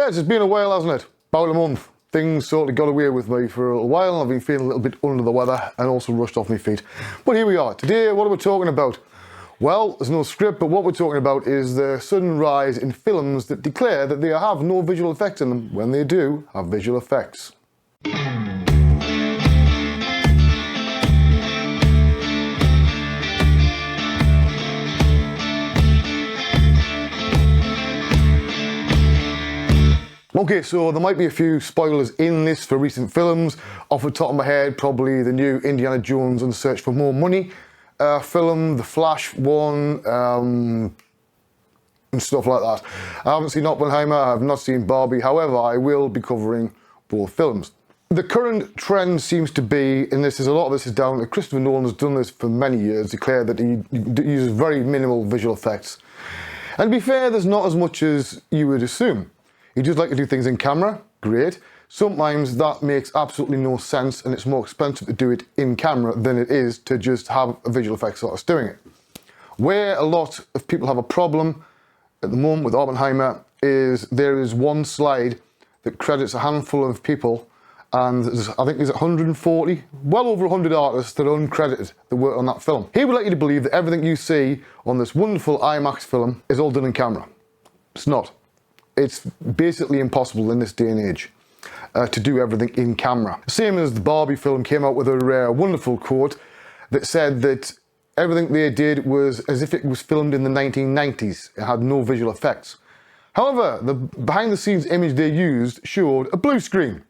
Guys, it's been a while, hasn't it? About a month. Things sort of got away with me for a while. I've been feeling a little bit under the weather and also rushed off my feet. But here we are. Today, what are we talking about? Well, there's no script, but what we're talking about is the sudden rise in films that declare that they have no visual effects in them when they do have visual effects. Okay, so there might be a few spoilers in this for recent films. Off the top of my head, probably the new Indiana Jones and Search for More Money film, the Flash one, and stuff like that. I haven't seen Oppenheimer, I have not seen Barbie, however, I will be covering both films. The current trend seems to be, and a lot of this is down to Christopher Nolan has done this for many years, declared that he uses very minimal visual effects. And to be fair, there's not as much as you would assume. You just like to do things in camera, great. Sometimes that makes absolutely no sense and it's more expensive to do it in camera than it is to just have a visual effects artist doing it. Where a lot of people have a problem at the moment with Oppenheimer is there is one slide that credits a handful of people, and I think there's 140, well over 100 artists that are uncredited that work on that film. He would like you to believe that everything you see on this wonderful IMAX film is all done in camera. It's not. It's basically impossible in this day and age to do everything in camera. Same as the Barbie film came out with a wonderful quote that said that everything they did was as if it was filmed in the 1990s. It had no visual effects. However, the behind the scenes image they used showed a blue screen.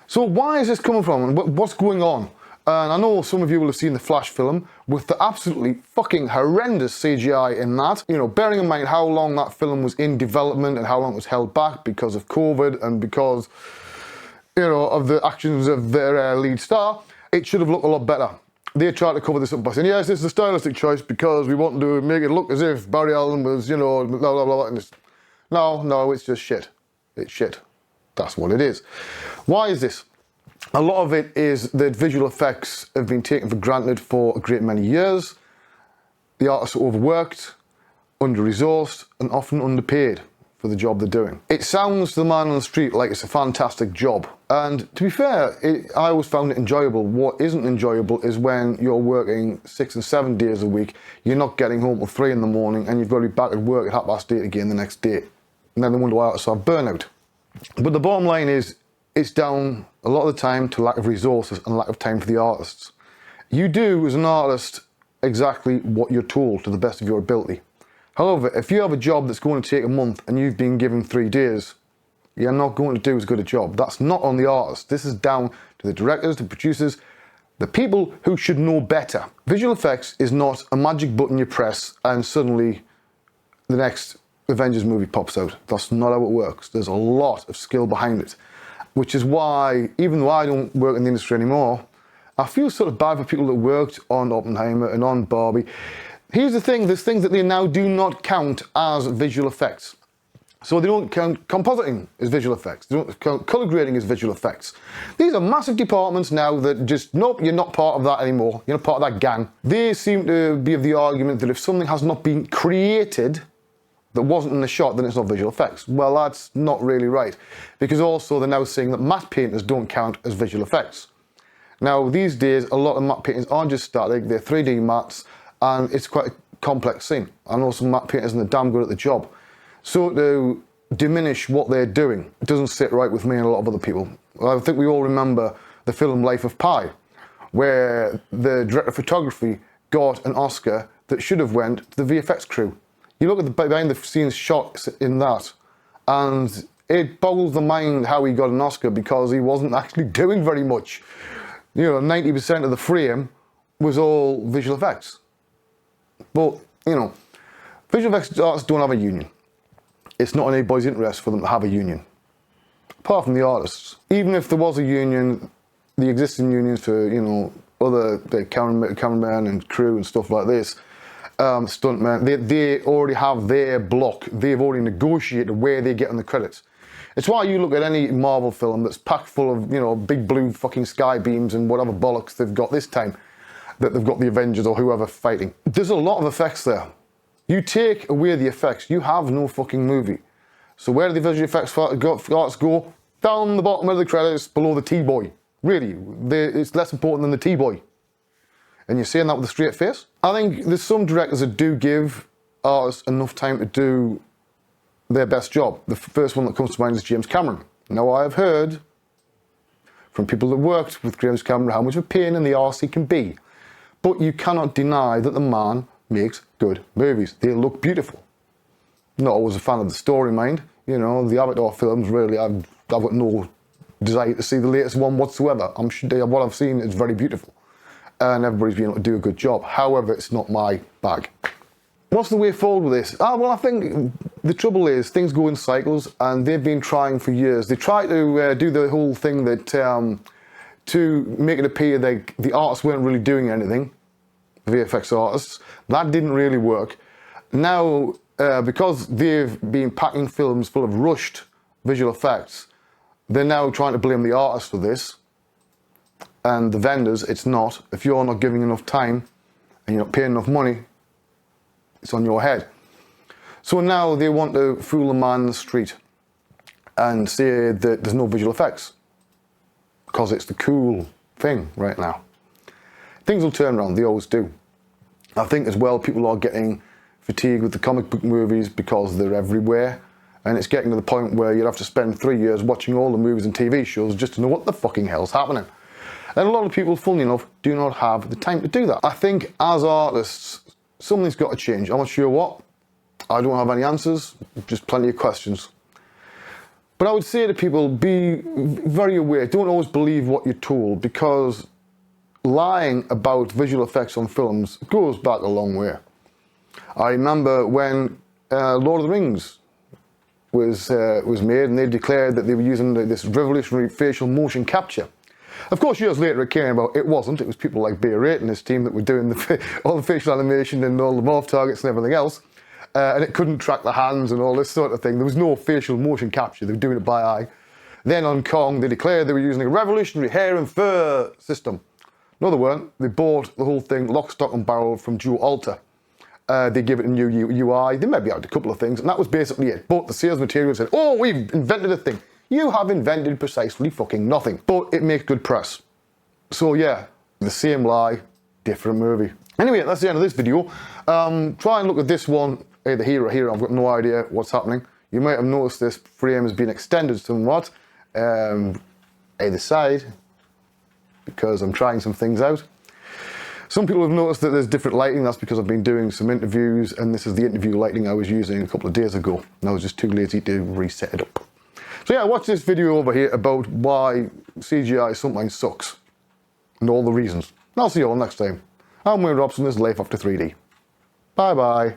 So why is this coming from and what's going on? And I know some of you will have seen the Flash film with the absolutely fucking horrendous CGI in that. You know, bearing in mind how long that film was in development and how long it was held back because of COVID and because, you know, of the actions of their lead star, it should have looked a lot better. They tried to cover this up by saying, yes, this is a stylistic choice because we want to make it look as if Barry Allen was, you know, blah, blah, blah. And no, it's just shit. It's shit. That's what it is. Why is this? A lot of it is that visual effects have been taken for granted for a great many years. The artists are overworked, under-resourced, and often underpaid for the job they're doing. It sounds to the man on the street like it's a fantastic job. And to be fair, I always found it enjoyable. What isn't enjoyable is when you're working 6 and 7 days a week, you're not getting home till 3 in the morning, and you've got to be back at work at 8:30 again the next day. And then they wonder why artists have burnout. But the bottom line is, it's down a lot of the time to lack of resources and lack of time for the artists. You do, as an artist, exactly what you're told to the best of your ability. However, if you have a job that's going to take a month and you've been given 3 days, you're not going to do as good a job. That's not on the artist. This is down to the directors, the producers, the people who should know better. Visual effects is not a magic button you press and suddenly the next Avengers movie pops out. That's not how it works. There's a lot of skill behind it. Which is why, even though I don't work in the industry anymore, I feel sort of bad for people that worked on Oppenheimer and on Barbie. Here's the thing, there's things that they now do not count as visual effects. So they don't count compositing as visual effects, they don't count colour grading as visual effects. These are massive departments now that just, nope, you're not part of that anymore, you're not part of that gang. They seem to be of the argument that if something has not been created that wasn't in the shot, then it's not visual effects. Well, that's not really right. Because also they're now saying that matte painters don't count as visual effects. Now, these days, a lot of matte paintings aren't just static, they're 3D mattes, and it's quite a complex scene. I know some matte painters and they're damn good at the job. So to diminish what they're doing, it doesn't sit right with me and a lot of other people. I think we all remember the film Life of Pi, where the director of photography got an Oscar that should have went to the VFX crew. You look at the behind the scenes shots in that, and it boggles the mind how he got an Oscar because he wasn't actually doing very much. You know, 90% of the frame was all visual effects. But, you know, visual effects artists don't have a union. It's not in anybody's interest for them to have a union. Apart from the artists. Even if there was a union, the existing unions for, you know, other cameramen and crew and stuff like this, stuntmen, they already have their block. They've already negotiated where they get on the credits. It's why you look at any Marvel film that's packed full of, you know, big blue fucking sky beams and whatever bollocks they've got this time, that they've got the Avengers or whoever fighting. There's a lot of effects there. You take away the effects, you have no fucking movie. So where do the visual effects artists go? Down the bottom of the credits, below the T-boy. Really, it's less important than the T-boy. And you're saying that with a straight face? I think there's some directors that do give artists enough time to do their best job. The first one that comes to mind is James Cameron. Now, I have heard from people that worked with James Cameron how much of a pain in the arse he can be. But you cannot deny that the man makes good movies. They look beautiful. Not always a fan of the story, mind. You know, the Avatar films, really, I've got no desire to see the latest one whatsoever. I'm sure what I've seen is very beautiful. And everybody's been able to do a good job. However, it's not my bag. What's the way forward with this? Well, I think the trouble is things go in cycles, and they've been trying for years. They try to do the whole thing that to make it appear that the artists weren't really doing anything, VFX artists. That didn't really work. Now, because they've been packing films full of rushed visual effects, they're now trying to blame the artists for this. And the vendors, it's not. If you're not giving enough time and you're not paying enough money, it's on your head. So now they want to fool a man in the street and say that there's no visual effects because it's the cool thing right now. Things will turn around, they always do. I think as well people are getting fatigued with the comic book movies because they're everywhere, and it's getting to the point where you'd have to spend 3 years watching all the movies and TV shows just to know what the fucking hell's happening. And a lot of people, funnily enough, do not have the time to do that. I think as artists, something's got to change. I'm not sure what. I don't have any answers, just plenty of questions. But I would say to people, be very aware. Don't always believe what you're told, because lying about visual effects on films goes back a long way. I remember when Lord of the Rings was made, and they declared that they were using this revolutionary facial motion capture. Of course, years later it came about, it wasn't. It was people like Bay and his team that were doing all the facial animation and all the morph targets and everything else. And it couldn't track the hands and all this sort of thing. There was no facial motion capture. They were doing it by eye. Then on Kong, they declared they were using a revolutionary hair and fur system. No, they weren't. They bought the whole thing lock, stock and barrel from Joe Alter. They gave it a new UI. They maybe added a couple of things, and that was basically it. But the sales material said, oh, we've invented a thing. You have invented precisely fucking nothing. But it makes good press. So yeah, the same lie, different movie. Anyway, that's the end of this video. Try and look at this one, either here or here. I've got no idea what's happening. You might have noticed this frame has been extended somewhat, either side, because I'm trying some things out. Some people have noticed that there's different lighting. That's because I've been doing some interviews, and this is the interview lighting I was using a couple of days ago, and I was just too lazy to reset it up. So yeah, watch this video over here about why CGI sometimes sucks, and all the reasons. And I'll see you all next time. I'm Wayne Robson, this is Life After 3D. Bye bye.